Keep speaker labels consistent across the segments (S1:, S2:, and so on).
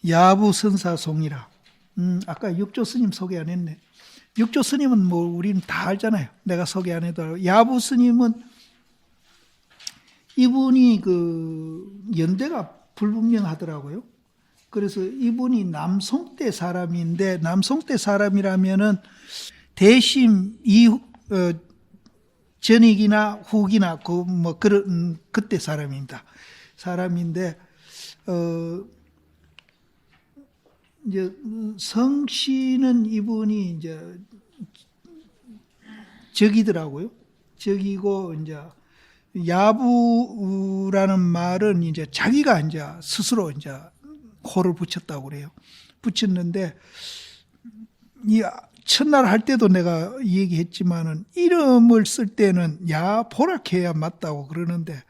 S1: 야부선사송이라. 아까 육조 스님 소개 안 했네. 육조 스님은 뭐 우리는 다 알잖아요. 내가 소개 안 해도 알고. 야부 스님은 이분이 그 연대가 불분명하더라고요. 그래서 이분이 남송대 사람인데, 남송대 사람이라면은 대심 이후 전익이나 후기나 그 뭐 그런 그때 사람입니다. 사람인데 이제 성씨는 이분이 이제 적이더라고요. 적이고 이제 야부라는 말은 이제 자기가 이제 스스로 이제 호를 붙였다고 그래요. 붙였는데 이 첫날 할 때도 내가 얘기했지만은 이름을 쓸 때는 야보락해야 맞다고 그러는데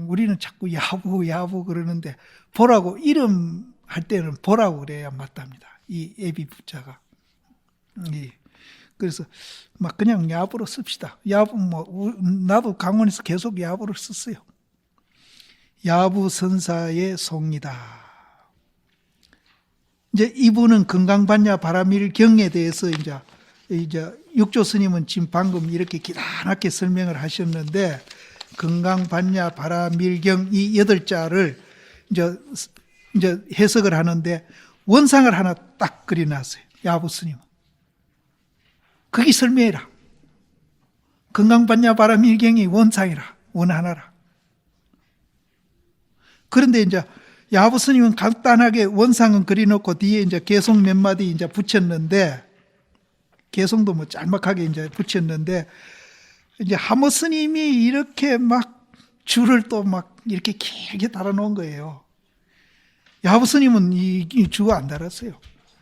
S1: 우리는 자꾸 야부 그러는데 보라고 이름 할 때는 보라고 그래야 맞답니다. 이 애비 부자가. 예. 그래서 막 그냥 야부로 씁시다. 야부 뭐 나도 강원에서 계속 야부를 썼어요. 야부선사의 송이다. 이제 이분은 건강반야 바라밀경에 대해서 이제 육조 스님은 지금 방금 이렇게 기다랗게 설명을 하셨는데, 건강반야 바라밀경 이 8자를 이제 해석을 하는데 원상을 하나 딱 그려놨어요. 야부 스님은. 그게 설명이라. 건강반야 바라밀경이 원상이라. 원 하나라. 그런데 이제 야부 스님은 간단하게 원상은 그려놓고 뒤에 이제 개송 몇 마디 이제 붙였는데, 개송도 뭐 짤막하게 이제 붙였는데, 이제 하모 스님이 이렇게 막 줄을 또 막 이렇게 길게 달아놓은 거예요. 야부 스님은 이 줄 안 달았어요.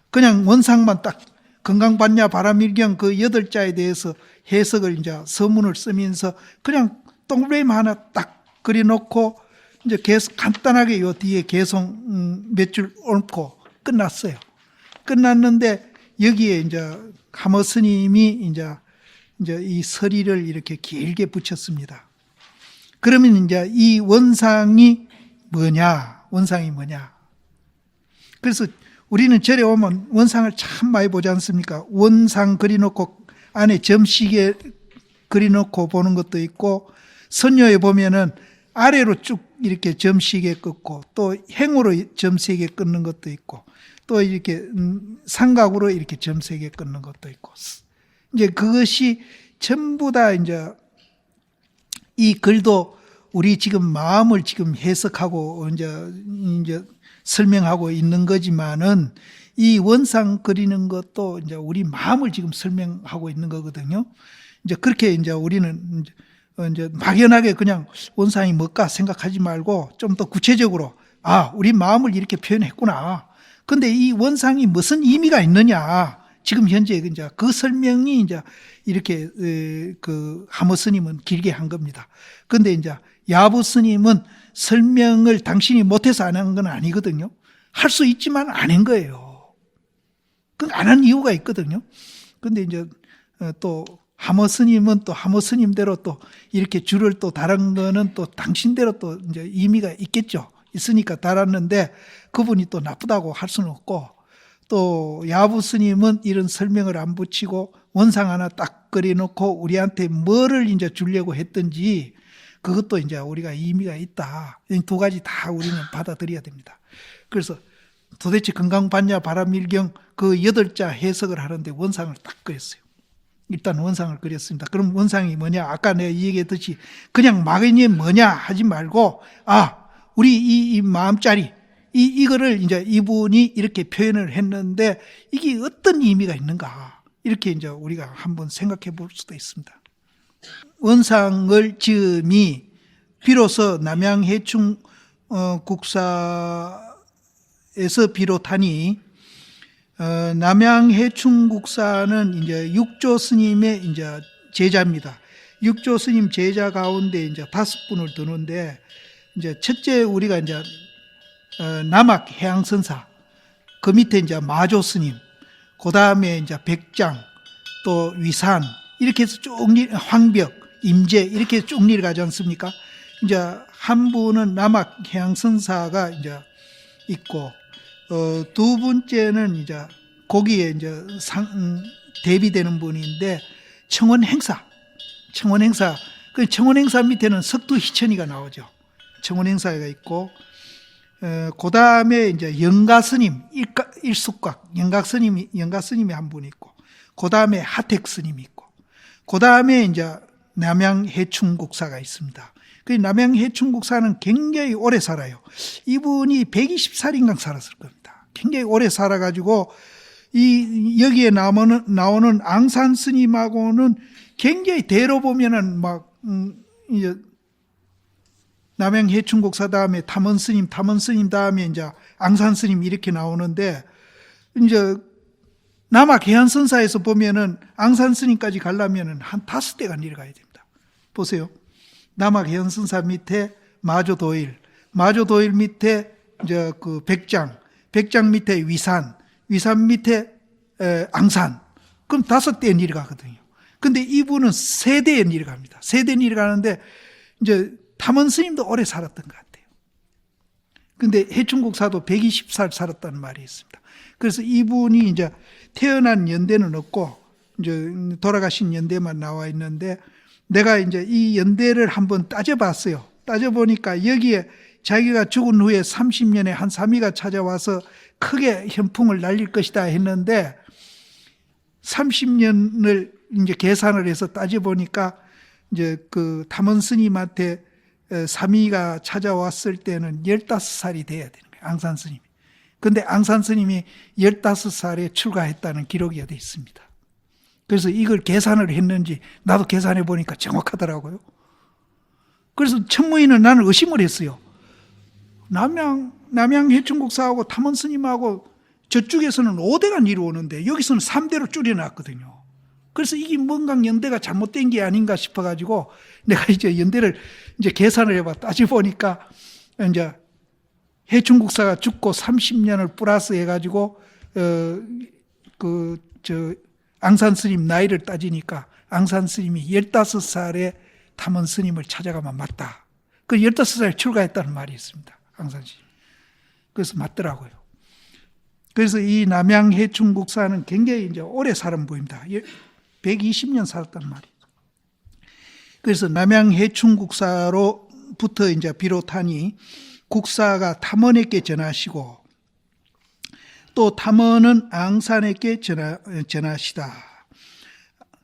S1: 그냥 원상만 딱 건강반야 바라밀경 그 8자에 대해서 해석을 이제 서문을 쓰면서 그냥 동그라미 하나 딱 그려놓고 이제 간단하게 요 뒤에 개송 몇 줄 얹고 끝났어요. 끝났는데 여기에 이제 하모 스님이 이제 이 서리를 이렇게 길게 붙였습니다. 그러면 이제 이 원상이 뭐냐? 원상이 뭐냐? 그래서 우리는 절에 오면 원상을 참 많이 보지 않습니까? 원상 그려놓고 안에 점시계 그려놓고 보는 것도 있고, 선녀에 보면은 아래로 쭉 이렇게 점시계 끊고, 또 행으로 점세계 끊는 것도 있고, 또 이렇게 삼각으로 이렇게 점세계 끊는 것도 있고, 이제 그것이 전부 다 이제 이 글도 우리 지금 마음을 지금 해석하고 이제 설명하고 있는 거지만은, 이 원상 그리는 것도 이제 우리 마음을 지금 설명하고 있는 거거든요. 이제 그렇게 이제 우리는 이제 막연하게 그냥 원상이 뭘까 생각하지 말고 좀 더 구체적으로, 우리 마음을 이렇게 표현했구나. 근데 이 원상이 무슨 의미가 있느냐. 지금 현재 이제 그 설명이 이제 이렇게 그 하모 스님은 길게 한 겁니다. 근데 이제 야부 스님은 설명을 당신이 못해서 안 한 건 아니거든요. 할 수 있지만 안 한 거예요. 그 안 한 이유가 있거든요. 근데 이제 또 하모 스님은 또 하모 스님대로 또 이렇게 줄을 또 달은 거는 또 당신대로 또 이제 의미가 있겠죠. 있으니까 달았는데 그분이 또 나쁘다고 할 수는 없고, 또 야부 스님은 이런 설명을 안 붙이고 원상 하나 딱 그려놓고 우리한테 뭐를 이제 주려고 했든지 그것도 이제 우리가 의미가 있다. 이 두 가지 다 우리는 받아들여야 됩니다. 그래서 도대체 건강반야 바라밀경 그 8자 해석을 하는데 원상을 딱 그렸어요. 일단 원상을 그렸습니다. 그럼 원상이 뭐냐? 아까 내가 얘기했듯이 그냥 막연히 뭐냐 하지 말고, 우리 이 마음자리, 이거를 이제 이분이 이렇게 표현을 했는데 이게 어떤 의미가 있는가? 이렇게 이제 우리가 한번 생각해 볼 수도 있습니다. 원상을 지음이 비로소 남양해충 국사에서 비롯하니, 남양해충국사는 이제 육조 스님의 이제 제자입니다. 육조 스님 제자 가운데 이제 5분을 두는데, 이제 첫째 우리가 이제 남학 해양선사, 그 밑에 이제 마조 스님, 그 다음에 이제 백장, 또 위산, 이렇게 해서 쭉 황벽, 임재 이렇게 쭉 내려가지 않습니까? 이제 한 분은 남학 해양선사가 이제 있고, 두 번째는 이제 거기에 이제 대비되는 분인데 청원행사. 그 청원행사 밑에는 석두희천이가 나오죠. 청원행사가 있고, 그 다음에 이제 영가스님, 일숙각, 영가스님이 한 분 있고, 그 다음에 하택스님이 있고, 그 다음에 이제 남양해충국사가 있습니다. 그 남양해충국사는 굉장히 오래 살아요. 이분이 120살인가 살았을 겁니다. 굉장히 오래 살아가지고, 여기에 나오는 앙산 스님하고는 굉장히 대로 보면은 이제 남양해충국사 다음에 탐원 스님 다음에 이제 앙산 스님 이렇게 나오는데, 이제 남아 개한선사에서 보면은 앙산 스님까지 가려면은 한 5대가 내려가야 됩니다. 보세요. 남아 개한선사 밑에 마조도일 밑에 이제 그 백장 밑에 위산 밑에 앙산. 그럼 5대 내려가거든요. 근데 이분은 3대에 내려갑니다. 3대 내려가는데 이제 탐원 스님도 오래 살았던 것 같아요. 근데 해충국사도 120살 살았다는 말이 있습니다. 그래서 이분이 이제 태어난 연대는 없고 이제 돌아가신 연대만 나와 있는데, 내가 이제 이 연대를 한번 따져봤어요. 따져보니까 여기에 자기가 죽은 후에 30년에 한 사미가 찾아와서 크게 현풍을 날릴 것이다 했는데, 30년을 이제 계산을 해서 따져보니까 이제 그 탐원 스님한테 사미가 찾아왔을 때는 15살이 돼야 되는 거예요. 앙산 스님이. 근데 앙산 스님이 15살에 출가했다는 기록이 어디 있습니다. 그래서 이걸 계산을 했는지 나도 계산해 보니까 정확하더라고요. 그래서 천무인은 나는 의심을 했어요. 남양해충국사하고 탐원 스님하고 저쪽에서는 5대가 이루어오는데 여기서는 3대로 줄여놨거든요. 그래서 이게 뭔가 연대가 잘못된 게 아닌가 싶어가지고 내가 이제 연대를 이제 계산을 해봐 따져보니까 이제 해충국사가 죽고 30년을 플러스 해가지고 앙산 스님 나이를 따지니까 앙산 스님이 15살에 탐원 스님을 찾아가면 맞다. 그 15살에 출가했다는 말이 있습니다. 앙산 스님. 그래서 맞더라고요. 그래서 이 남양해충국사는 굉장히 이제 오래 살은 분입니다. 120년 살았단 말이에요. 그래서 남양해충국사로부터 이제 비롯하니 국사가 탐원에게 전하시고 또 탐원은 앙산에게 전하시다.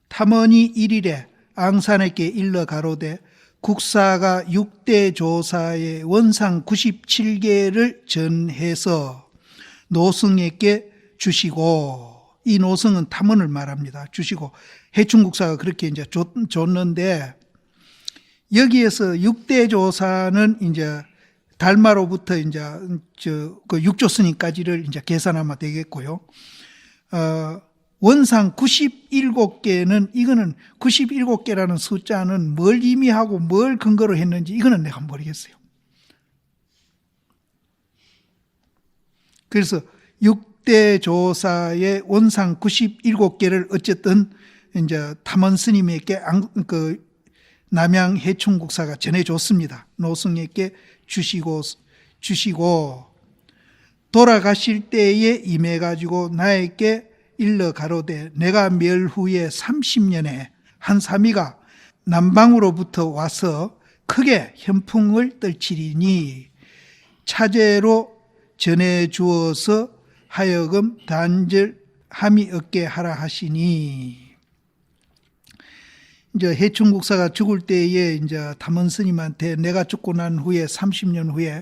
S1: 탐원이 1일에 앙산에게 일러 가로되 국사가 6대 조사의 원상 97개를 전해서 노승에게 주시고, 이 노승은 탐원을 말합니다. 주시고 해충국사가 그렇게 이제 줬는데, 여기에서 6대 조사는 이제 달마로부터 이제 그 육조스님까지를 이제 계산하면 되겠고요. 원상 97개는 이거는 97개라는 숫자는 뭘 의미하고 뭘 근거로 했는지 이거는 내가 모르겠어요. 그래서 6대 조사의 원상 97개를 어쨌든 이제 탐원 스님에게 그 남양해충국사가 전해줬습니다. 노승에게 주시고 돌아가실 때에 임해가지고 나에게 일러 가로되 내가 멸 후에 30년에 한 사미가 남방으로부터 와서 크게 현풍을 떨치리니 차제로 전해 주어서 하여금 단절함이 없게 하라 하시니, 이제 해충국사가 죽을 때에 이제 탐원 스님한테 내가 죽고 난 후에 30년 후에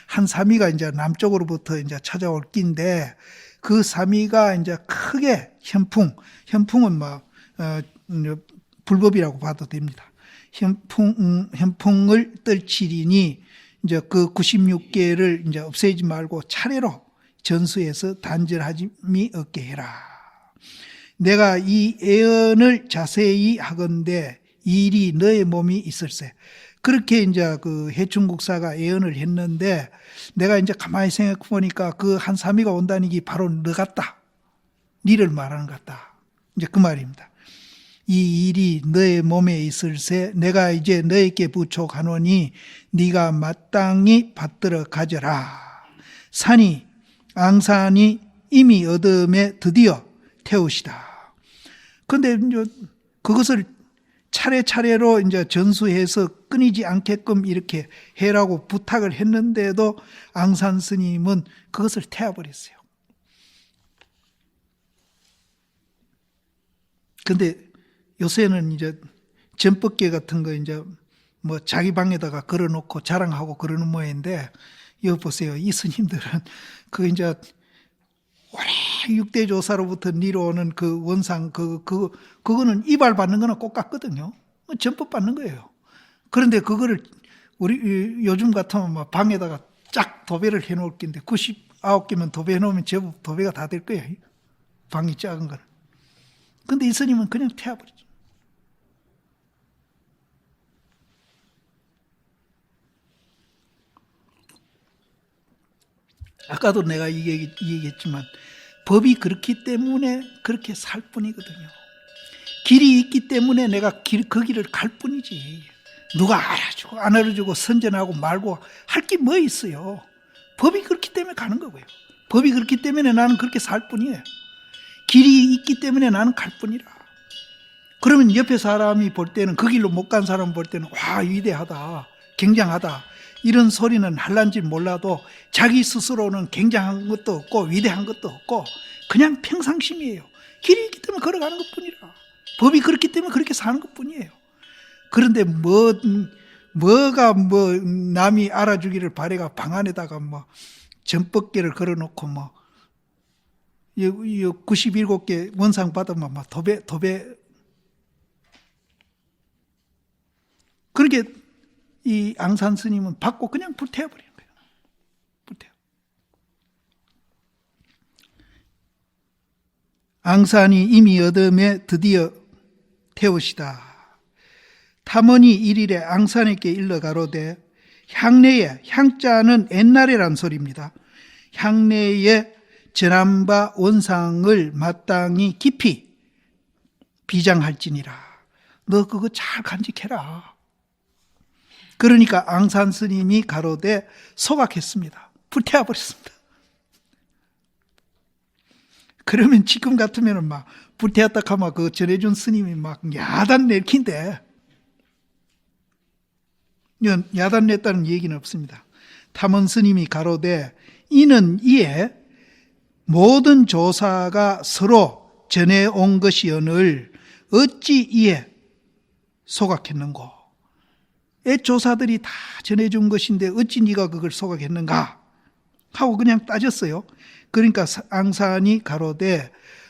S1: 한 사미가 이제 남쪽으로부터 이제 찾아올 낀데, 그 사미가 이제 크게 현풍은 불법이라고 봐도 됩니다. 현풍을 떨치리니 이제 그 96개를 이제 없애지 말고 차례로 전수해서 단절함이 없게 해라. 내가 이 애언을 자세히 하건대 일이 너의 몸이 있을세. 그렇게 이제 그 해충국사가 애언을 했는데, 내가 이제 가만히 생각해 보니까 그 한 사미가 온다는 게 바로 너 같다. 니를 말하는 것 같다. 이제 그 말입니다. 이 일이 너의 몸에 있을세. 내가 이제 너에게 부촉하노니 네가 마땅히 받들어 가져라. 산이 앙산이 이미 어둠에 드디어 태우시다. 그런데 그것을 차례차례로 이제 전수해서 끊이지 않게끔 이렇게 해라고 부탁을 했는데도 앙산 스님은 그것을 태워버렸어요. 근데 요새는 이제 전법계 같은 거 이제 뭐 자기 방에다가 걸어놓고 자랑하고 그러는 모양인데, 여기 보세요. 이 스님들은 그 이제 오래 6대 조사로부터 니로오는 그 원상, 그거는 이발 받는 거나 꼭 같거든요. 전법 받는 거예요. 그런데 그거를 우리 요즘 같으면 막 방에다가 쫙 도배를 해놓을 낀데 99개면 도배해놓으면 제법 도배가 다 될 거예요. 방이 작은 거는. 근데 이 스님은 그냥 태워버리죠. 아까도 내가 이 얘기했지만 법이 그렇기 때문에 그렇게 살 뿐이거든요. 길이 있기 때문에 내가 그 길을 갈 뿐이지. 누가 알아주고 안 알아주고 선전하고 말고 할 게 뭐 있어요. 법이 그렇기 때문에 가는 거고요. 법이 그렇기 때문에 나는 그렇게 살 뿐이에요. 길이 있기 때문에 나는 갈 뿐이라. 그러면 옆에 사람이 볼 때는, 그 길로 못 간 사람 볼 때는 와, 위대하다, 굉장하다 이런 소리는 할란지 몰라도 자기 스스로는 굉장한 것도 없고 위대한 것도 없고 그냥 평상심이에요. 길이 있기 때문에 걸어가는 것뿐이라. 법이 그렇기 때문에 그렇게 사는 것뿐이에요. 그런데 뭐가 남이 알아주기를 바래가 방 안에다가 전법계를 걸어놓고 97개 원상 받으면 도배 그렇게 이 앙산 스님은 받고 그냥 불태워버리는 거예요. 불태워. 앙산이 이미 어둠에 드디어 태우시다. 탐언이 일일에 앙산에게 일러 가로되, 향내에, 향자는 옛날에란 소리입니다. 향내에 전함바 원상을 마땅히 깊이 비장할지니라. 너 그거 잘 간직해라. 그러니까 앙산 스님이 가로되 소각했습니다. 불태워버렸습니다. 그러면 지금 같으면 불태웠다 하면 그 전해준 스님이 야단 낼킨데, 야단 냈다는 얘기는 없습니다. 탐언 스님이 가로되 이는 이에 모든 조사가 서로 전해온 것이오늘 어찌 이에 소각했는고. 옛 조사들이 다 전해준 것인데 어찌 네가 그걸 소각했는가 하고 그냥 따졌어요. 그러니까 앙산이 가로되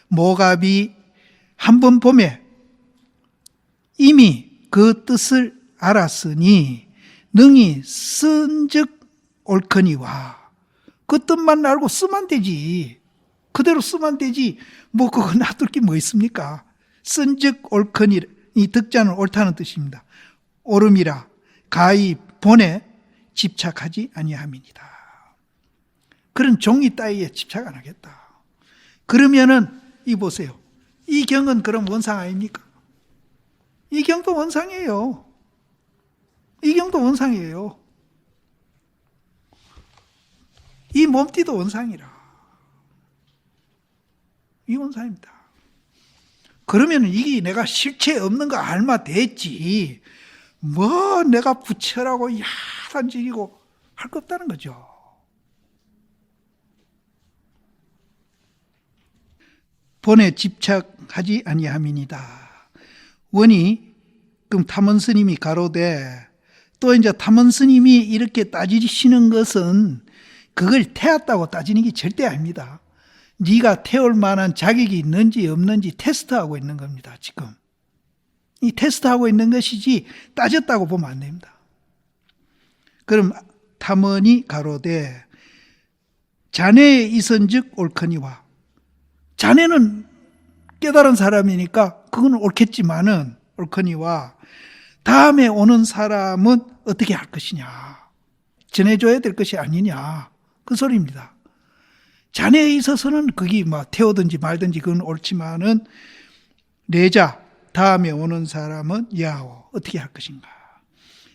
S1: 모갑이 한 번 봄에 이미 그 뜻을 알았으니 능히 쓴즉 옳거니와. 그 뜻만 알고 쓰면 되지. 그대로 쓰면 되지. 그거 놔둘 게 뭐 있습니까? 쓴즉 옳거니, 이 득자는 옳다는 뜻입니다. 옳음이라 가히 본에 집착하지 아니함이니이다. 그런 종이 따위에 집착 안 하겠다. 그러면은 이 보세요. 이 경은 그럼 원상 아닙니까? 이 경도 원상이에요. 이 경도 원상이에요. 이 몸띠도 원상이라. 이 원상입니다. 그러면 이게 내가 실체 없는 거 알마 됐지. 내가 부처라고 야단지기고 할 거 없다는 거죠. 본에 집착하지 아니함이니이다. 원이 그럼 탐언 스님이 가로되, 또 이제 탐언 스님이 이렇게 따지시는 것은 그걸 태웠다고 따지는 게 절대 아닙니다. 네가 태울 만한 자격이 있는지 없는지 테스트하고 있는 겁니다. 지금 이 테스트하고 있는 것이지 따졌다고 보면 안 됩니다. 그럼 탐언이 가로되 자네에 있은즉 옳거니와. 자네는 깨달은 사람이니까 그건 옳겠지만은, 옳거니와 다음에 오는 사람은 어떻게 할 것이냐, 전해줘야 될 것이 아니냐, 그 소리입니다. 자네에 있어서는 그게 태우든지 말든지 그건 옳지만은 내자 다음에 오는 사람은 야오 어떻게 할 것인가.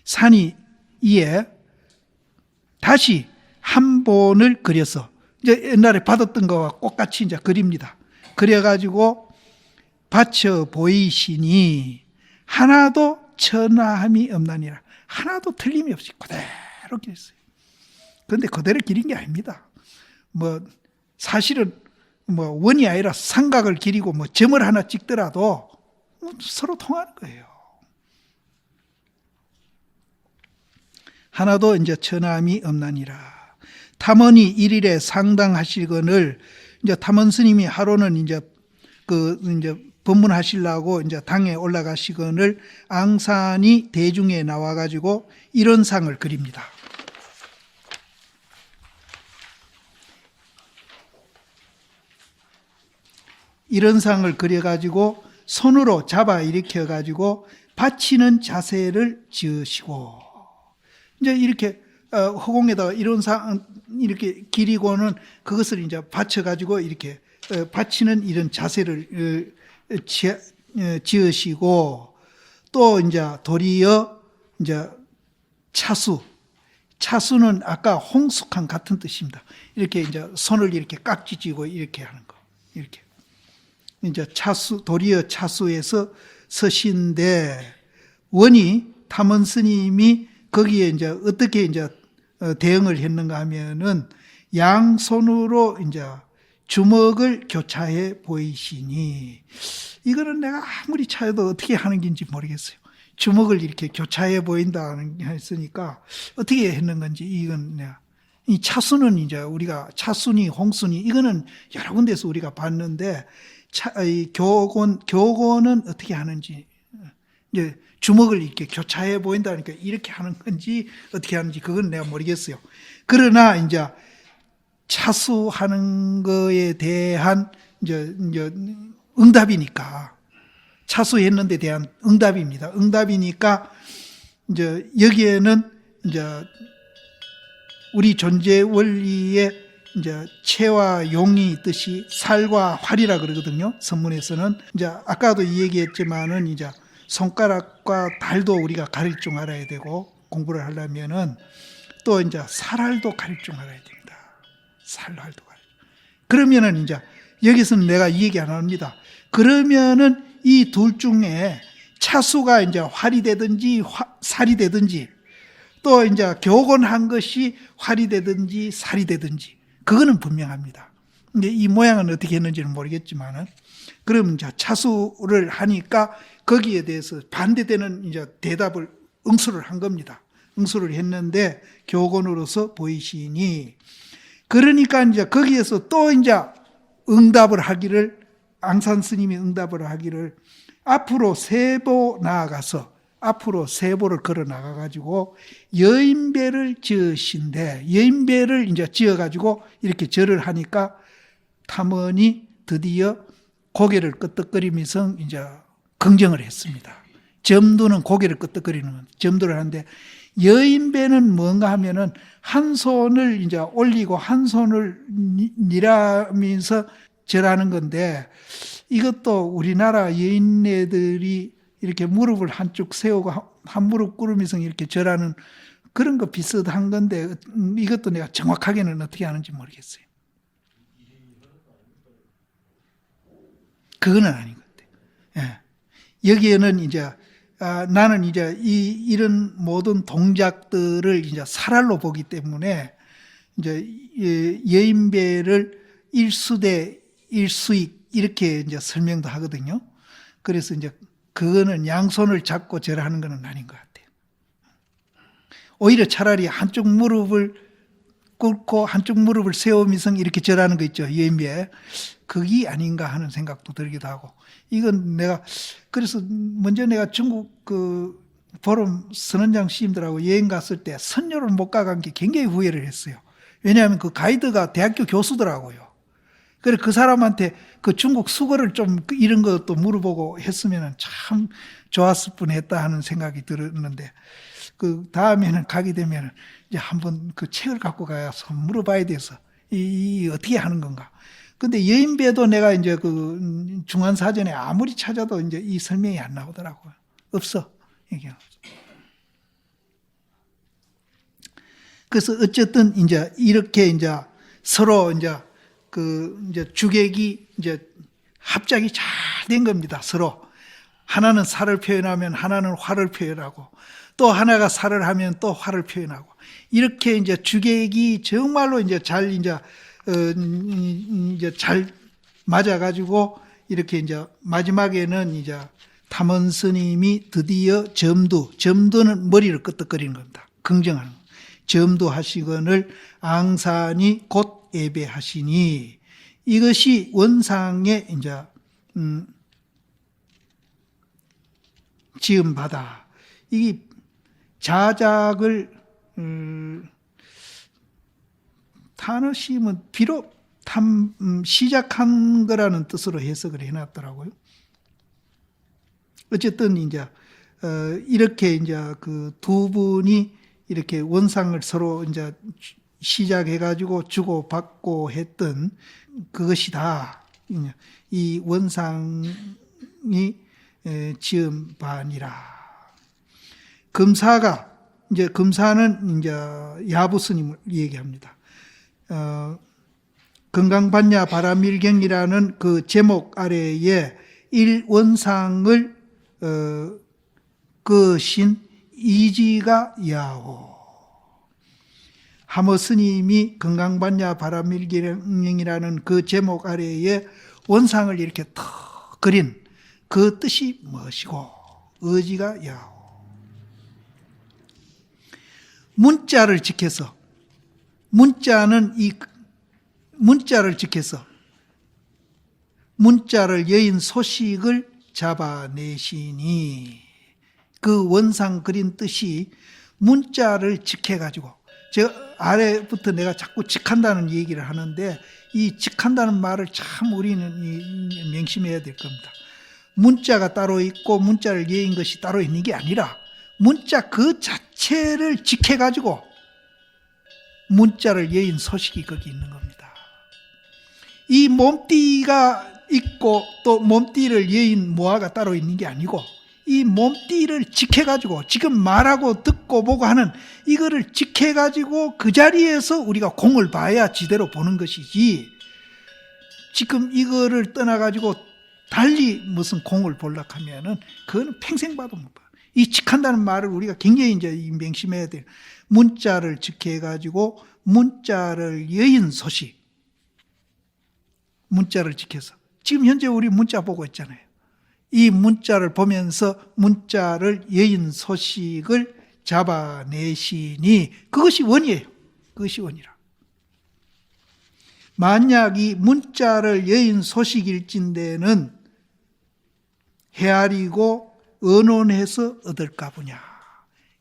S1: 산이 이에 다시 한 본을 그려서 이제 옛날에 받았던 거와 똑같이 이제 그립니다. 그래가지고 바쳐 보이시니 하나도 천하함이 없나니라. 하나도 틀림이 없이 그대로 기렸어요. 그런데 그대로 기린 게 아닙니다. 사실은 원이 아니라 삼각을 기리고 점을 하나 찍더라도 서로 통하는 거예요. 하나도 이제 천함이 없나니라. 탐언이 일일에 상당하시거늘 이제 탐언 스님이 하루는 이제 법문하시려고 이제 당에 올라가시거늘 앙산이 대중에 나와가지고 이런 상을 그립니다. 이런 상을 그려가지고 손으로 잡아 일으켜가지고 받치는 자세를 지으시고 이제 이렇게 허공에다가 이런 상 이렇게 기리고는 그것을 이제 받쳐가지고 이렇게 받치는 이런 자세를 지으시고 또 이제 도리어 이제 차수는 아까 홍숙한 같은 뜻입니다. 이렇게 이제 손을 이렇게 깍지 쥐고 이렇게 하는 거 이렇게 이제 도리어 차수에서 서신데 원이 탐언 스님이 거기에 이제 어떻게 이제 대응을 했는가 하면은 양손으로 이제 주먹을 교차해 보이시니 이거는 내가 아무리 차여도 어떻게 하는 건지 모르겠어요. 주먹을 이렇게 교차해 보인다는 했으니까 어떻게 했는 건지 이건 내가 이 차수는 이제 우리가 차순이 홍순이 이거는 여러 군데서 우리가 봤는데 이 교곤은 어떻게 하는지 이제 주먹을 이렇게 교차해 보인다니까 이렇게 하는 건지 어떻게 하는지 그건 내가 모르겠어요. 그러나 이제 차수하는 거에 대한 이제 응답이니까 차수했는데 대한 응답입니다. 응답이니까 이제 여기에는 이제 우리 존재 원리에 이제 채와 용이 있듯이 살과 활이라 그러거든요. 선문에서는 이제 아까도 이 얘기했지만은 이제 손가락과 달도 우리가 가릴 줄 알아야 되고 공부를 하려면은 또 이제 살알도 가릴 줄 알아야 됩니다. 살알도 가릴. 그러면은 이제 여기서는 내가 이 얘기 안 합니다. 그러면은 이 둘 중에 차수가 이제 활이 되든지 살이 되든지 또 이제 교곤한 것이 활이 되든지 살이 되든지 그거는 분명합니다. 근데 이 모양은 어떻게 했는지는 모르겠지만은 그럼 이제 차수를 하니까 거기에 대해서 반대되는 이제 대답을 응수를 한 겁니다. 응수를 했는데 교곤으로서 보이시니 그러니까 이제 거기에서 또 이제 응답을 하기를 앙산 스님이 응답을 하기를 앞으로 세보 나아가서 앞으로 세보를 걸어 나가가지고 여인배를 지으신데 여인배를 이제 지어가지고 이렇게 절을 하니까 탐언이 드디어 고개를 끄덕거리면서 이제 긍정을 했습니다. 점두는 고개를 끄덕거리는 점두를 하는데 여인배는 뭔가 하면은 한 손을 이제 올리고 한 손을 니라면서 절하는 건데 이것도 우리나라 여인네들이 이렇게 무릎을 한쪽 세우고 한 무릎 꿇으면서 이렇게 절하는 그런 거 비슷한 건데 이것도 내가 정확하게는 어떻게 하는지 모르겠어요. 그거는 아닌 것 같아요. 예. 여기에는 이제 나는 이제 이런 모든 동작들을 이제 살알로 보기 때문에 이제 여인배를 일수대 일수익 이렇게 이제 설명도 하거든요. 그래서 이제 그거는 양손을 잡고 절하는 것은 아닌 것 같아요. 오히려 차라리 한쪽 무릎을 꿇고 한쪽 무릎을 세우면서 이렇게 절하는 거 있죠. 여인배. 그게 아닌가 하는 생각도 들기도 하고. 이건 내가 그래서 먼저 내가 중국 보름 선원장 스님들하고 여행 갔을 때 선녀를 못 가간 게 굉장히 후회를 했어요. 왜냐하면 그 가이드가 대학교 교수더라고요. 그래 그 사람한테 그 중국 수거를 좀 이런 것도 물어보고 했으면 참 좋았을 뻔했다 하는 생각이 들었는데 그 다음에는 가게 되면 이제 한번 그 책을 갖고 가서 물어봐야 돼서 이 어떻게 하는 건가. 근데 여인배도 내가 이제 그 중한사전에 아무리 찾아도 이제 이 설명이 안 나오더라고요. 없어. 이게 없어. 그래서 어쨌든 이제 이렇게 이제 서로 이제 주객이 이제 합작이 잘 된 겁니다. 서로. 하나는 살을 표현하면 하나는 화를 표현하고, 또 하나가 살을 하면 또 화를 표현하고, 이렇게 이제 주객이 정말로 이제 잘 맞아가지고, 이렇게 이제 마지막에는 이제 탐원 스님이 드디어 점두는 머리를 끄덕거리는 겁니다. 긍정하는 거. 점두하시거늘 앙산이 곧 예배하시니, 이것이 원상의 이제 지음받아. 이 자작을 단어 씌우면 비록 시작한 거라는 뜻으로 해석을 해놨더라고요. 어쨌든 이제 이렇게 이제 그 두 분이 이렇게 원상을 서로 이제 시작해가지고 주고받고 했던 그것이다. 이 원상이 지음반이라. 금사는 이제 야부 스님을 얘기합니다. 건강반야 바라밀경이라는 그 제목 아래에 일원상을 그신 이지가 야오. 하모 스님이 건강반야 바라밀경이라는 그 제목 아래에 원상을 이렇게 턱 그린 그 뜻이 무엇이고 의지가 야오. 문자를 지켜서 문자를 여인 소식을 잡아내시니, 그 원상 그린 뜻이 문자를 직해가지고, 제가 아래부터 내가 자꾸 직한다는 얘기를 하는데, 이 직한다는 말을 참 우리는 명심해야 될 겁니다. 문자가 따로 있고 문자를 여인 것이 따로 있는 게 아니라, 문자 그 자체를 직해가지고 문자를 여인 소식이 거기 있는 겁니다. 이 몸띠가 있고 또 몸띠를 여인 모아가 따로 있는 게 아니고, 이 몸띠를 직해가지고 지금 말하고 듣고 보고 하는 이거를 직해가지고 그 자리에서 우리가 공을 봐야 지대로 보는 것이지, 지금 이거를 떠나가지고 달리 무슨 공을 보려고 하면은 그거는 평생 봐도 못 봐. 이 직한다는 말을 우리가 굉장히 이제 명심해야 돼요. 문자를 직해가지고 문자를 여인 소식, 문자를 지켜서 지금 현재 우리 문자 보고 있잖아요. 이 문자를 보면서 문자를 여인 소식을 잡아내시니, 그것이 원이에요. 그것이 원이라. 만약 이 문자를 여인 소식일진대는 헤아리고 언언해서 얻을까 보냐.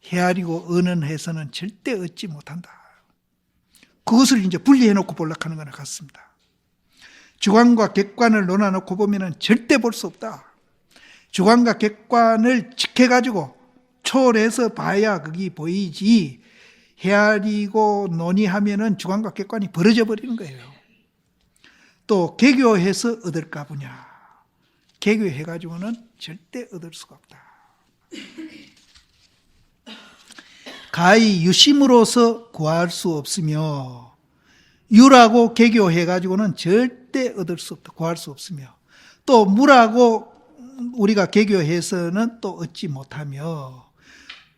S1: 헤아리고 언언해서는 절대 얻지 못한다. 그것을 이제 분리해 놓고 보려고 하는 거나 같습니다. 주관과 객관을 논아놓고 보면 절대 볼 수 없다. 주관과 객관을 지켜가지고 초월해서 봐야 그게 보이지, 헤아리고 논의하면은 주관과 객관이 벌어져 버리는 거예요. 또 개교해서 얻을까 보냐. 개교해가지고는 절대 얻을 수가 없다. 가히 유심으로서 구할 수 없으며, 유라고 개교해가지고는 절대 얻을 수 없다. 구할 수 없으며, 또 무라고 우리가 개교해서는 또 얻지 못하며,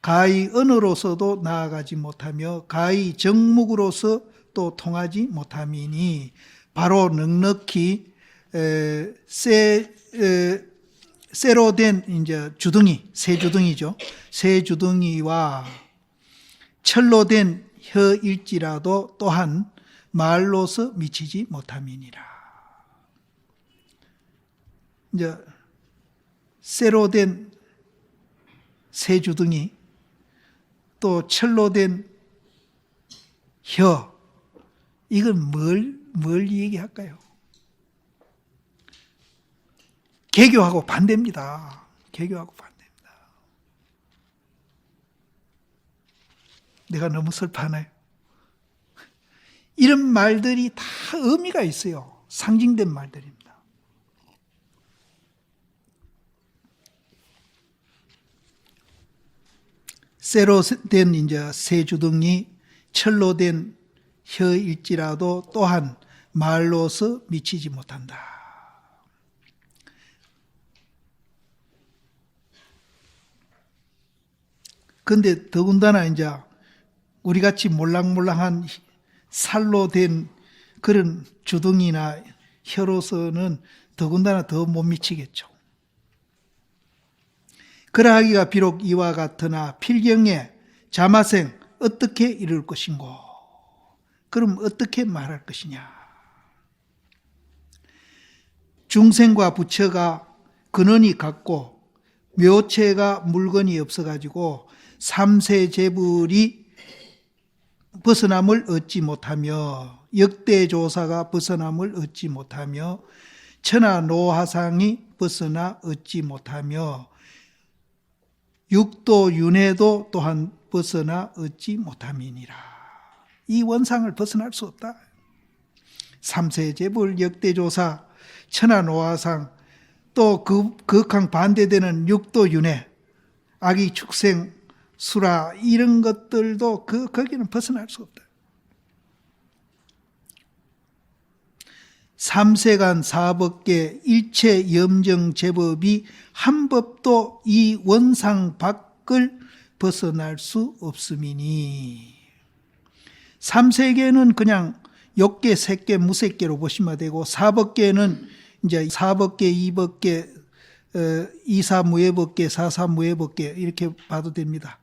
S1: 가히 언어로서도 나아가지 못하며, 가히 정묵으로서 또 통하지 못함이니, 바로 넉넉히 쇠로 된 이제 주둥이, 새 주둥이죠. 새 주둥이와 철로 된 혀일지라도 또한 말로서 미치지 못함이니라. 이제 쇠로 된 새 주둥이, 또 철로 된 혀, 이건 뭘 얘기할까요? 개교하고 반대입니다. 개교하고 반대입니다. 내가 너무 슬퍼하나요? 이런 말들이 다 의미가 있어요. 상징된 말들입니다. 쇠로 된 이제 새 주둥이, 철로 된 혀일지라도 또한 말로서 미치지 못한다. 근데 더군다나 이제 우리같이 몰랑몰랑한 살로 된 그런 주둥이나 혀로서는 더군다나 더 못 미치겠죠. 그러하기가 비록 이와 같으나 필경에 자마생 어떻게 이룰 것인고? 그럼 어떻게 말할 것이냐? 중생과 부처가 근원이 같고 묘체가 물건이 없어가지고 삼세제불이 벗어남을 얻지 못하며 역대조사가 벗어남을 얻지 못하며 천하노화상이 벗어나 얻지 못하며 육도윤회도 또한 벗어나 얻지 못함이니라. 이 원상을 벗어날 수 없다. 삼세제불, 역대조사, 천하노화상, 또 극한 반대되는 육도윤회, 악의 축생, 수라 이런 것들도 거기는 벗어날 수 없다. 삼세간 사법계 일체 염정 제법이 한 법도 이 원상 밖을 벗어날 수 없음이니 삼세계는 그냥 욕계, 색계, 무색계로 보시면 되고 사법계는 이제 사법계, 이법계, 이사무예법계, 사사무예법계 이렇게 봐도 됩니다.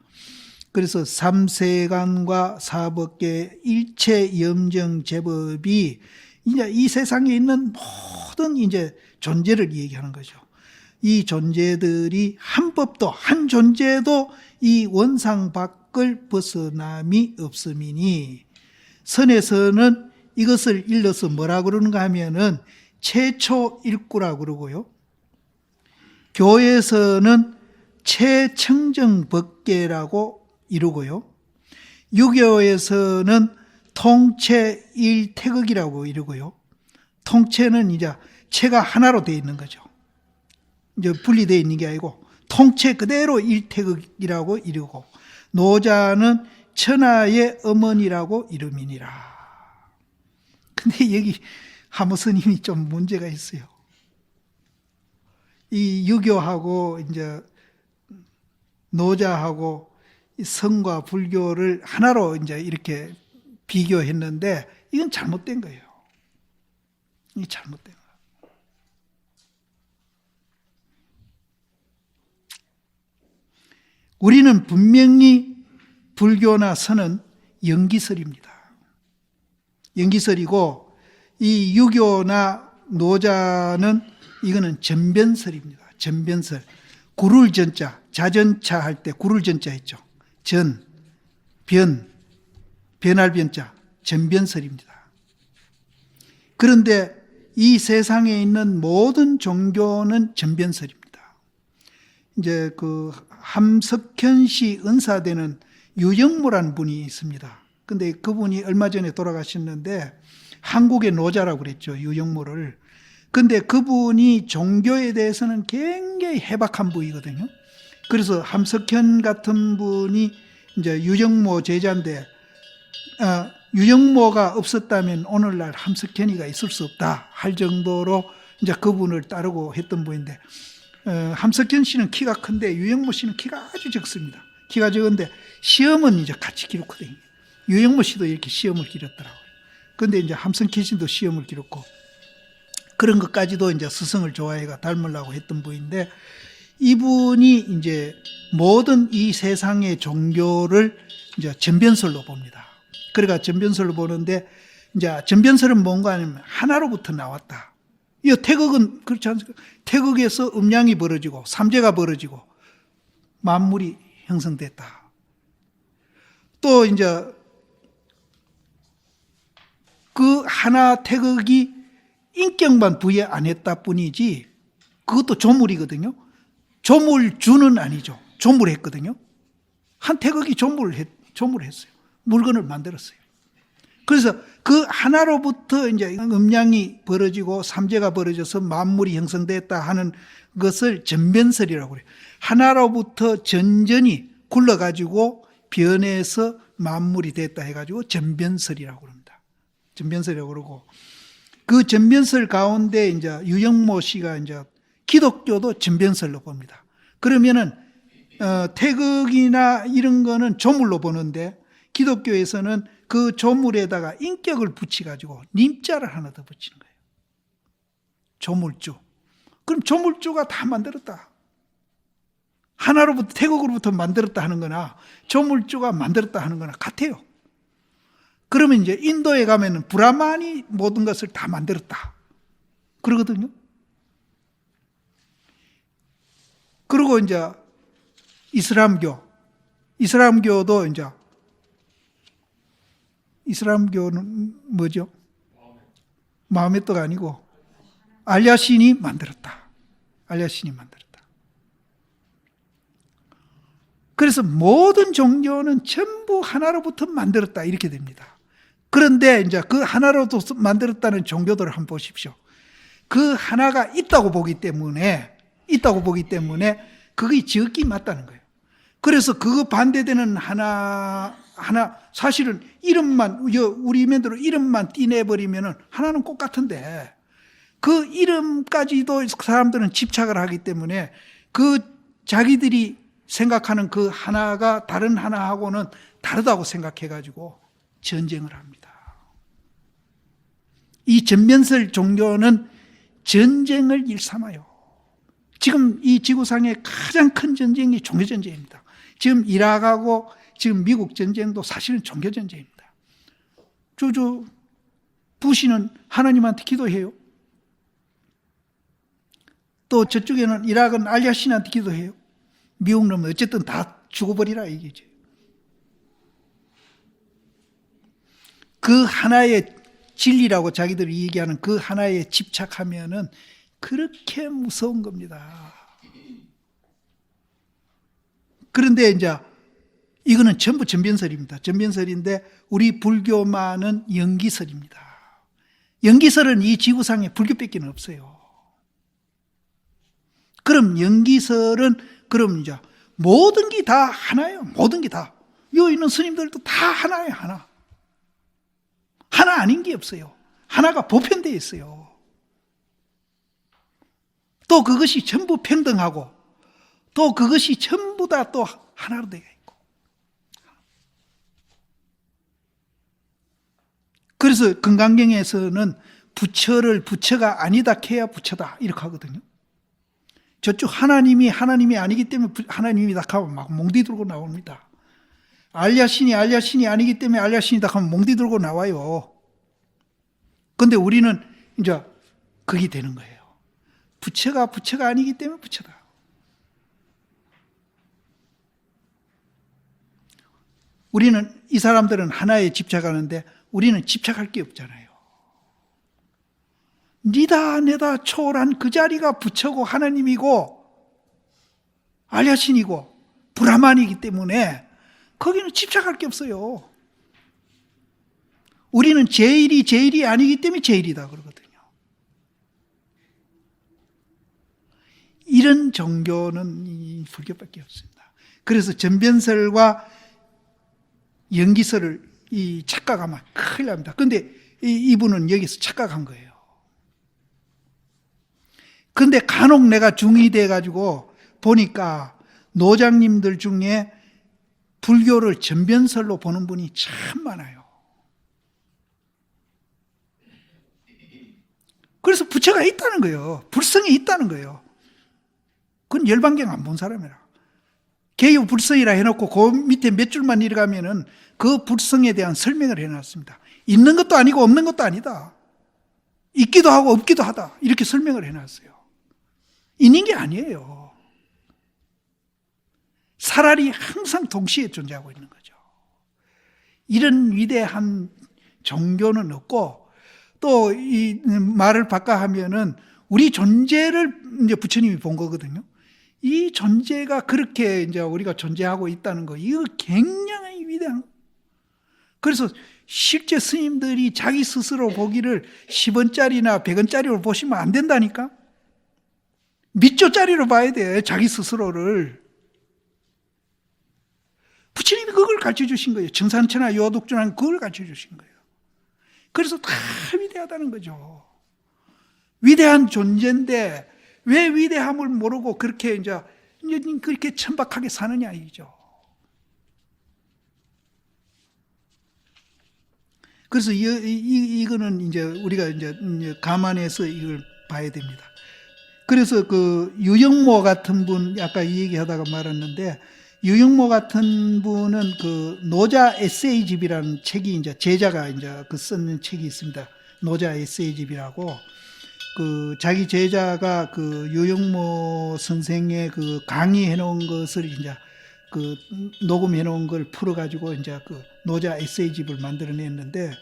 S1: 그래서 삼세간과 사법계 일체 염정 제법이 이제 이 세상에 있는 모든 이제 존재를 얘기하는 거죠. 이 존재들이 한 법도 한 존재도 이 원상 밖을 벗어남이 없음이니 선에서는 이것을 일러서 뭐라 그러는가 하면은 최초일구라 그러고요. 교에서는 최청정법계라고 이루고요. 유교에서는 통체일태극이라고 이러고요. 통체는 이제 체가 하나로 되어 있는 거죠. 이제 분리되어 있는 게 아니고 통체 그대로 일태극이라고 이르고 노자는 천하의 어머니라고 이름이니라. 근데 여기 하모 스님이 좀 문제가 있어요. 이 유교하고 이제 노자하고 성과 불교를 하나로 이제 이렇게 비교했는데 이건 잘못된 거예요. 이게 잘못된 거예요. 우리는 분명히 불교나 선은 연기설입니다. 연기설이고 이 유교나 노자는 이거는 전변설입니다. 전변설. 구를 전자, 자전차 할 때 구를 전자 했죠. 전, 변, 변할 변자, 전변설입니다. 그런데 이 세상에 있는 모든 종교는 전변설입니다. 이제 그 함석현 씨 은사되는 유영모라는 분이 있습니다. 근데 그분이 얼마 전에 돌아가셨는데 한국의 노자라고 그랬죠. 유영모를. 근데 그분이 종교에 대해서는 굉장히 해박한 분이거든요. 그래서 함석현 같은 분이 이제 유영모 제자인데 유영모가 없었다면 오늘날 함석현이가 있을 수 없다 할 정도로 이제 그분을 따르고 했던 분인데 함석현 씨는 키가 큰데 유영모 씨는 키가 아주 적습니다. 키가 적은데 시험은 이제 같이 기록거든요. 유영모 씨도 이렇게 시험을 기렸더라고요. 그런데 이제 함석현 씨도 시험을 기렸고 그런 것까지도 이제 스승을 좋아해가 닮으려고 했던 분인데 이분이 이제 모든 이 세상의 종교를 이제 전변설로 봅니다. 그러니까 전변설로 보는데 이제 전변설은 뭔가 하면 하나로부터 나왔다. 이 태극은 그렇지 않습니까? 태극에서 음양이 벌어지고 삼재가 벌어지고 만물이 형성됐다. 또 이제 그 하나 태극이 인격만 부여 안 했다 뿐이지 그것도 조물이거든요. 조물주는 아니죠. 조물했거든요. 한 태극이 조물했어요. 물건을 만들었어요. 그래서 그 하나로부터 이제 음양이 벌어지고 삼재가 벌어져서 만물이 형성됐다 하는 것을 전변설이라고 그래요. 하나로부터 전전이 굴러가지고 변해서 만물이 됐다 해가지고 전변설이라고 합니다. 전변설이라고 그러고, 그 전변설 가운데 이제 유영모 씨가 이제 기독교도 전변설로 봅니다. 그러면은 태극이나 이런 거는 조물로 보는데 기독교에서는 그 조물에다가 인격을 붙여가지고 님자를 하나 더 붙이는 거예요. 조물주. 그럼 조물주가 다 만들었다. 하나로부터 태극으로부터 만들었다 하는 거나 조물주가 만들었다 하는 거나 같아요. 그러면 이제 인도에 가면은 브라만이 모든 것을 다 만들었다 그러거든요. 그리고 이제 이슬람교도 이제 이슬람교는 뭐죠? 마호메트가 아니고 알야신이 만들었다. 알야신이 만들었다. 그래서 모든 종교는 전부 하나로부터 만들었다 이렇게 됩니다. 그런데 이제 그 하나로부터 만들었다는 종교들을 한번 보십시오. 그 하나가 있다고 보기 때문에 그게 지극히 맞다는 거예요. 그래서 그거 반대되는 하나 사실은 이름만 우리 면대로 이름만 띠내버리면은 하나는 꼭 같은데 그 이름까지도 사람들은 집착을 하기 때문에 그 자기들이 생각하는 그 하나가 다른 하나하고는 다르다고 생각해가지고 전쟁을 합니다. 이 전면설 종교는 전쟁을 일삼아요. 지금 이 지구상의 가장 큰 전쟁이 종교전쟁입니다. 지금 이라크하고 지금 미국 전쟁도 사실은 종교전쟁입니다. 조조 부시는 하나님한테 기도해요. 또 저쪽에는 이라크는 알야신한테 기도해요. 미국 놈은 어쨌든 다 죽어버리라 이거지. 그 하나의 진리라고 자기들이 얘기하는 그 하나에 집착하면은 그렇게 무서운 겁니다. 그런데 이제 이거는 전부 전변설입니다. 전변설인데 우리 불교만은 연기설입니다. 연기설은 이 지구상에 불교밖에 없어요. 그럼 연기설은 그럼 이제 모든 게 다 하나예요. 모든 게 다. 여기 있는 스님들도 다 하나예요. 하나. 하나 아닌 게 없어요. 하나가 보편되어 있어요. 또 그것이 전부 평등하고 또 그것이 전부 다 또 하나로 되어 있고. 그래서 금강경에서는 부처가 아니다 캐야 부처다 이렇게 하거든요. 저쪽 하나님이 아니기 때문에 하나님이다 하면 막 몽디 들고 나옵니다. 알야신이 아니기 때문에 알야신이다 하면 몽디 들고 나와요. 그런데 우리는 이제 그게 되는 거예요. 부처가 아니기 때문에 부처다. 우리는 이 사람들은 하나에 집착하는데 우리는 집착할 게 없잖아요. 니다 내다 초월한 그 자리가 부처고 하나님이고 알야신이고 브라만이기 때문에 거기는 집착할 게 없어요. 우리는 제일이 아니기 때문에 제일이다 그러거든요. 이런 종교는 이 불교밖에 없습니다. 그래서 전변설과 연기설을 이 착각하면 큰일 납니다. 그런데 이분은 여기서 착각한 거예요. 근데 간혹 내가 중이 돼가지고 보니까 노장님들 중에 불교를 전변설로 보는 분이 참 많아요. 그래서 부처가 있다는 거예요. 불성이 있다는 거예요. 그건 열반경 안 본 사람이라. 개요 불성이라 해놓고 그 밑에 몇 줄만 내려가면은 그 불성에 대한 설명을 해놨습니다. 있는 것도 아니고 없는 것도 아니다. 있기도 하고 없기도 하다. 이렇게 설명을 해놨어요. 있는 게 아니에요. 차라리 항상 동시에 존재하고 있는 거죠. 이런 위대한 종교는 없고 또 이 말을 바꿔 하면은 우리 존재를 이제 부처님이 본 거거든요. 이 존재가 그렇게 이제 우리가 존재하고 있다는 거, 이거 굉장히 위대한. 그래서 실제 스님들이 자기 스스로 보기를 10원짜리나 100원짜리로 보시면 안 된다니까? 밑조짜리로 봐야 돼, 자기 스스로를. 부처님이 그걸 가르쳐 주신 거예요. 정산천하 요독존한 그걸 가르쳐 주신 거예요. 그래서 다 위대하다는 거죠. 위대한 존재인데 왜 위대함을 모르고 그렇게 이제 그렇게 천박하게 사느냐 이죠. 그래서 이거는 이제 우리가 이제 감안해서 이걸 봐야 됩니다. 그래서 그 유영모 같은 분, 아까 이 얘기하다가 말았는데, 유영모 같은 분은 그 노자 에세이집이라는 책이 이제 제자가 이제 그 쓰는 책이 있습니다. 노자 에세이집이라고. 그 자기 제자가 그 유영모 선생의 그 강의해 놓은 것을 이제 그 녹음해 놓은 걸 풀어가지고 이제 그 노자 에세이집을 만들어냈는데,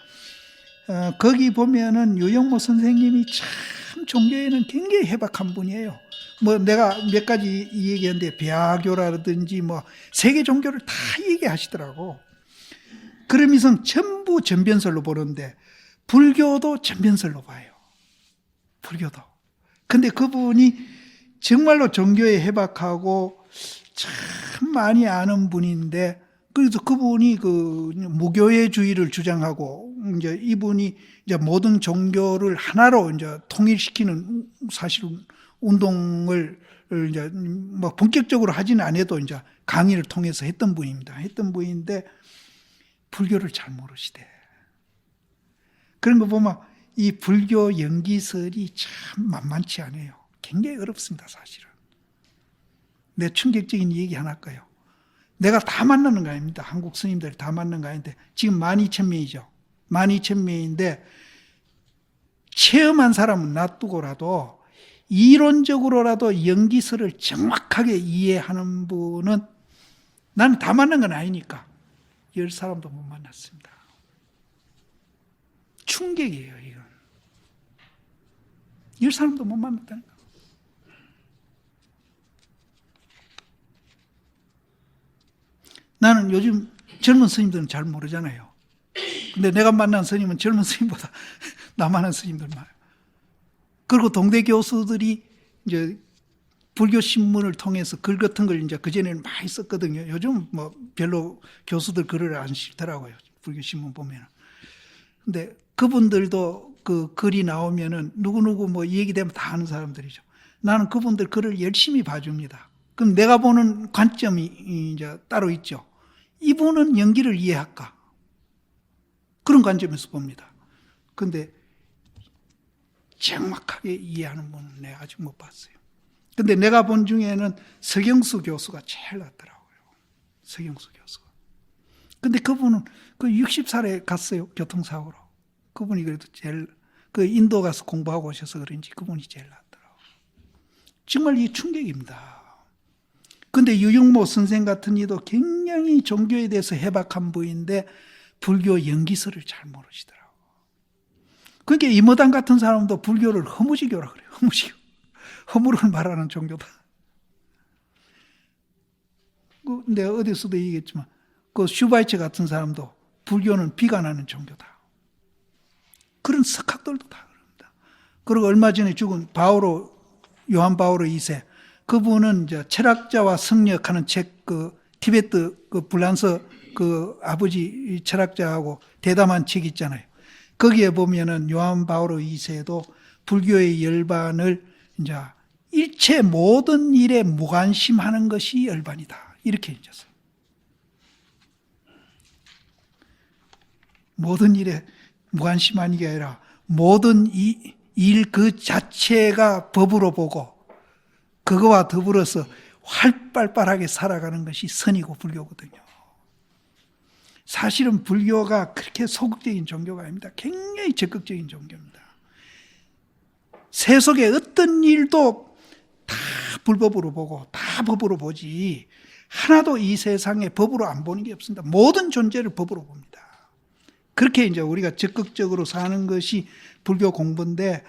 S1: 거기 보면은 유영모 선생님이 참 종교에는 굉장히 해박한 분이에요. 뭐 내가 몇 가지 얘기했는데 배화교라든지 뭐 세계 종교를 다 얘기하시더라고. 그러면서 전부 전변설로 보는데 불교도 전변설로 봐요. 불교도. 근데 그분이 정말로 종교에 해박하고 참 많이 아는 분인데, 그래서 그분이 그 무교회주의를 주장하고, 이제 이분이 이제 모든 종교를 하나로 이제 통일시키는 사실은 운동을 이제 뭐 본격적으로 하지는 않아도 이제 강의를 통해서 했던 분입니다. 했던 분인데 불교를 잘 모르시대. 그런 거 보면 이 불교 연기설이 참 만만치 않아요. 굉장히 어렵습니다, 사실은. 내 충격적인 얘기 하나 할까요? 내가 다 만나는 거 아닙니다. 한국 스님들 다 만나는 거 아닌데 지금 12,000명이죠. 12,000명인데 체험한 사람은 놔두고라도 이론적으로라도 연기설을 정확하게 이해하는 분은, 나는 다 만난 건 아니니까 10사람도 못 만났습니다. 충격이에요, 이건. 10사람도 못 만났다는 거. 나는 요즘 젊은 스님들은 잘 모르잖아요. 근데 내가 만난 스님은 젊은 스님보다 나만한 스님들 많아요. 그리고 동대 교수들이 이제 불교 신문을 통해서 글 같은 걸 이제 그전에는 많이 썼거든요. 요즘 뭐 별로 교수들 글을 안 싫더라고요. 불교 신문 보면은. 근데 그분들도 그 글이 나오면은 누구누구 뭐 얘기되면 다 아는 사람들이죠. 나는 그분들 글을 열심히 봐줍니다. 그럼 내가 보는 관점이 이제 따로 있죠. 이분은 연기를 이해할까? 그런 관점에서 봅니다. 근데 정확하게 이해하는 분은 내가 아직 못 봤어요. 근데 내가 본 중에는 서경수 교수가 제일 낫더라고요. 서경수 교수가. 근데 그분은 그 60살에 갔어요. 교통사고로. 그분이 그래도 제일, 그 인도 가서 공부하고 오셔서 그런지 그분이 제일 낫더라고요. 정말 이 충격입니다. 근데 유영모 선생 같은 이도 굉장히 종교에 대해서 해박한 분인데 불교 연기설을 잘 모르시더라고요. 그러니까 이모당 같은 사람도 불교를 허무지교라 그래요. 허무지교. 허물을 말하는 종교다. 근데 어디서도 얘기했지만 그 슈바이처 같은 사람도 불교는 비관하는 종교다. 그런 석학들도 다 그럽니다. 그리고 얼마 전에 죽은 요한 바오로 2세, 그분은 이제 철학자와 성역하는 책, 그 티베트 그 불란서 그 아버지 철학자하고 대담한 책 있잖아요. 거기에 보면은 요한 바오로 2세도 불교의 열반을 이제 일체 모든 일에 무관심하는 것이 열반이다. 이렇게 해줬어요. 모든 일에 무관심하는 게 아니라 모든 일 그 자체가 법으로 보고 그거와 더불어서 활발하게 살아가는 것이 선이고 불교거든요. 사실은 불교가 그렇게 소극적인 종교가 아닙니다. 굉장히 적극적인 종교입니다. 세속의 어떤 일도 다 불법으로 보고 다 법으로 보지, 하나도 이 세상에 법으로 안 보는 게 없습니다. 모든 존재를 법으로 봅니다. 그렇게 이제 우리가 적극적으로 사는 것이 불교 공부인데,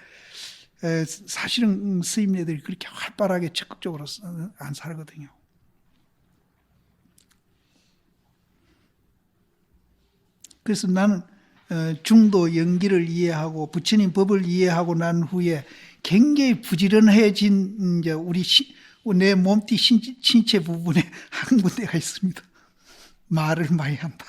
S1: 사실은 스님네들이 그렇게 활발하게 적극적으로 안 살거든요. 그래서 나는 중도 연기를 이해하고 부처님 법을 이해하고 난 후에 굉장히 부지런해진 이제 내 몸띠 신체 부분에 한 군데가 있습니다. 말을 많이 한다.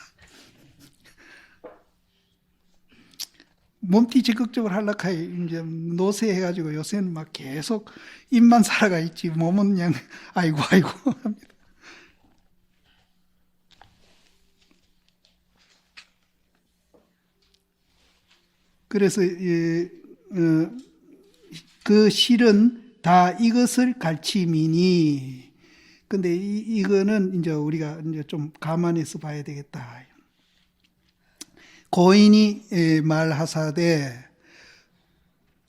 S1: 몸띠 적극적으로 하려고 이제 노쇠해가지고 요새는 막 계속 입만 살아가 있지 몸은 그냥 아이고 합니다. 그래서 그 실은 다 이것을 가르침이니. 근데 이거는 이제 우리가 이제 좀 감안해서 봐야 되겠다. 고인이 말하사되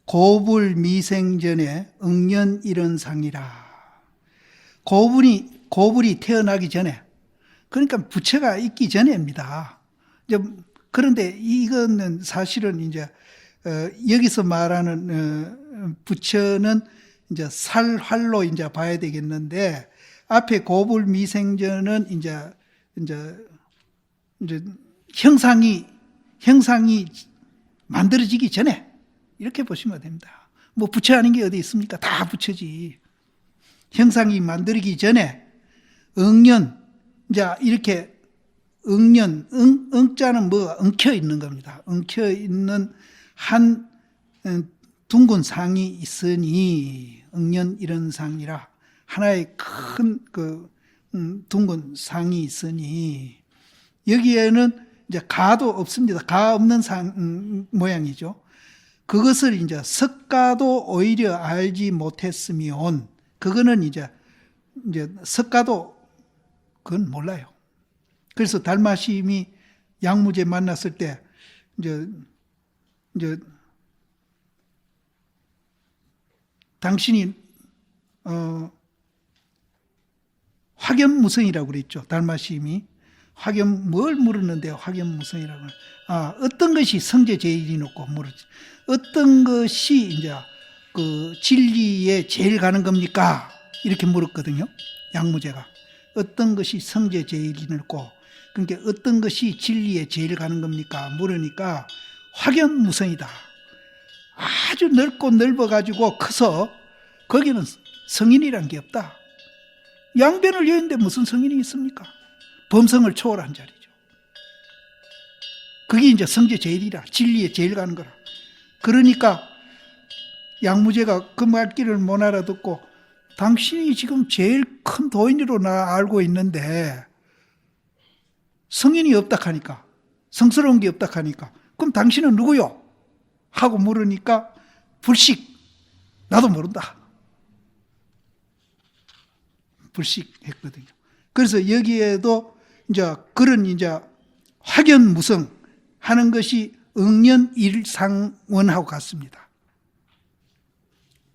S1: 고불 미생전에 응년 이런상이라. 고불이 태어나기 전에, 그러니까 부처가 있기 전에입니다. 이제 그런데 이거는 사실은 이제 여기서 말하는 부처는 이제 살활로 이제 봐야 되겠는데, 앞에 고불 미생전은 이제 형상이 만들어지기 전에 이렇게 보시면 됩니다. 뭐 부처 아닌 게 어디 있습니까? 다 부처지. 형상이 만들기 전에 응년, 이제 이렇게 응년, 응자는 뭐 엉켜 있는 겁니다. 엉켜 있는 한 둥근 상이 있으니 응년 이런 상이라. 하나의 큰 둥근 상이 있으니, 여기에는 이제 가도 없습니다. 가 없는 모양이죠. 그것을 이제 석가도 오히려 알지 못했으면, 그거는 이제 석가도 그건 몰라요. 그래서 달마심이 양무제 만났을 때 이제 당신이 확연무성이라고 그랬죠. 달마심이 뭘 물었는데 확연무성이라고. 어떤 것이 성제 제일이 높고 물었지. 어떤 것이 이제 그 진리에 제일 가는 겁니까? 이렇게 물었거든요. 양무제가. 어떤 것이 성제 제일이 높고, 그러니까 어떤 것이 진리에 제일 가는 겁니까? 물으니까 확연무성이다. 아주 넓고 넓어가지고 커서 거기는 성인이란 게 없다. 양변을 여는데 무슨 성인이 있습니까? 범성을 초월한 자리죠. 그게 이제 성제 제일이라, 진리에 제일 가는 거라. 그러니까 양무제가 그 말귀를 못 알아듣고, 당신이 지금 제일 큰 도인으로 나 알고 있는데 성인이 없다 하니까, 성스러운 게 없다 하니까, 그럼 당신은 누구요? 하고 물으니까 불식, 나도 모른다. 불식했거든요. 그래서 여기에도 이제 그런 이제 확연무성 하는 것이 응연일상원하고 같습니다.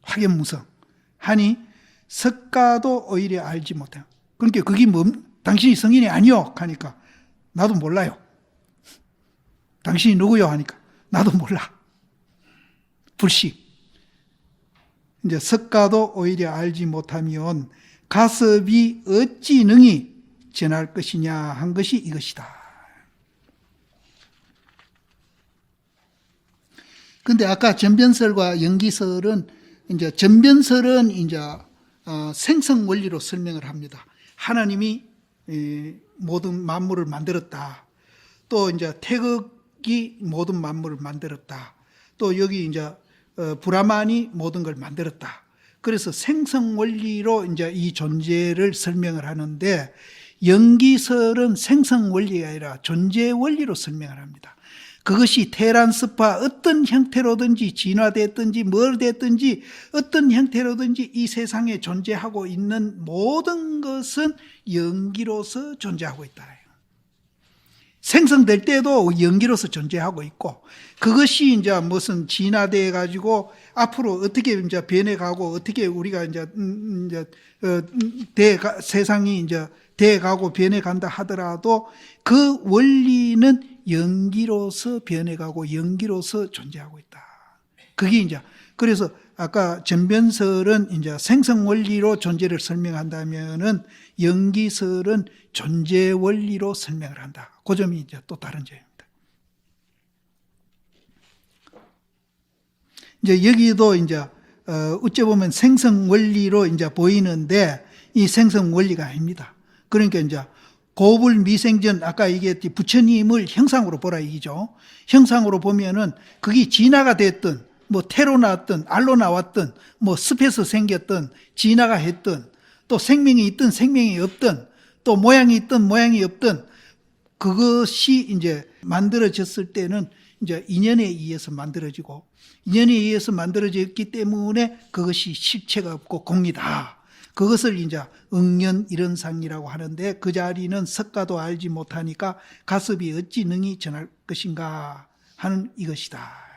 S1: 확연무성 하니 석가도 오히려 알지 못해요. 그러니까 그게 당신이 성인이 아니요 하니까 나도 몰라요. 당신이 누구요 하니까 나도 몰라. 불식. 이제 석가도 오히려 알지 못하면 가섭이 어찌 능히 전할 것이냐 한 것이 이것이다. 근데 아까 전변설과 연기설은 이제 전변설은 이제 생성 원리로 설명을 합니다. 하나님이 모든 만물을 만들었다. 또 이제 태극이 모든 만물을 만들었다. 또 여기 이제 브라만이 모든 걸 만들었다. 그래서 생성 원리로 이제 이 존재를 설명을 하는데, 연기설은 생성 원리가 아니라 존재 원리로 설명을 합니다. 그것이 테란스파 어떤 형태로든지 진화됐든지 뭘 됐든지 어떤 형태로든지 이 세상에 존재하고 있는 모든 것은 연기로서 존재하고 있다. 생성될 때도 연기로서 존재하고 있고, 그것이 이제 무슨 진화돼 가지고 앞으로 어떻게 이제 변해가고 어떻게 우리가 이제 세상이 이제 돼가고 변해간다 하더라도 그 원리는 연기로서 변해가고 연기로서 존재하고 있다. 그게 이제, 그래서 아까 전변설은 이제 생성 원리로 존재를 설명한다면은 연기설은 존재 원리로 설명을 한다. 그 점이 이제 또 다른 점입니다. 이제 여기도 이제 어찌 보면 생성 원리로 이제 보이는데 이 생성 원리가 아닙니다. 그러니까 이제 고불 미생전 아까 얘기했듯이 부처님을 형상으로 보라 이기죠. 형상으로 보면은 그게 진화가 됐든 뭐 태로 나왔든 알로 나왔든 뭐 습해서 생겼든 진화가 했든 또 생명이 있든 생명이 없든 또 모양이 있든 모양이 없든 그것이 이제 만들어졌을 때는 이제 인연에 의해서 만들어지고 인연에 의해서 만들어졌기 때문에 그것이 실체가 없고 공이다. 그것을 이제 응연일언상이라고 하는데 그 자리는 석가도 알지 못하니까 가섭이 어찌 능히 전할 것인가 하는 이것이다.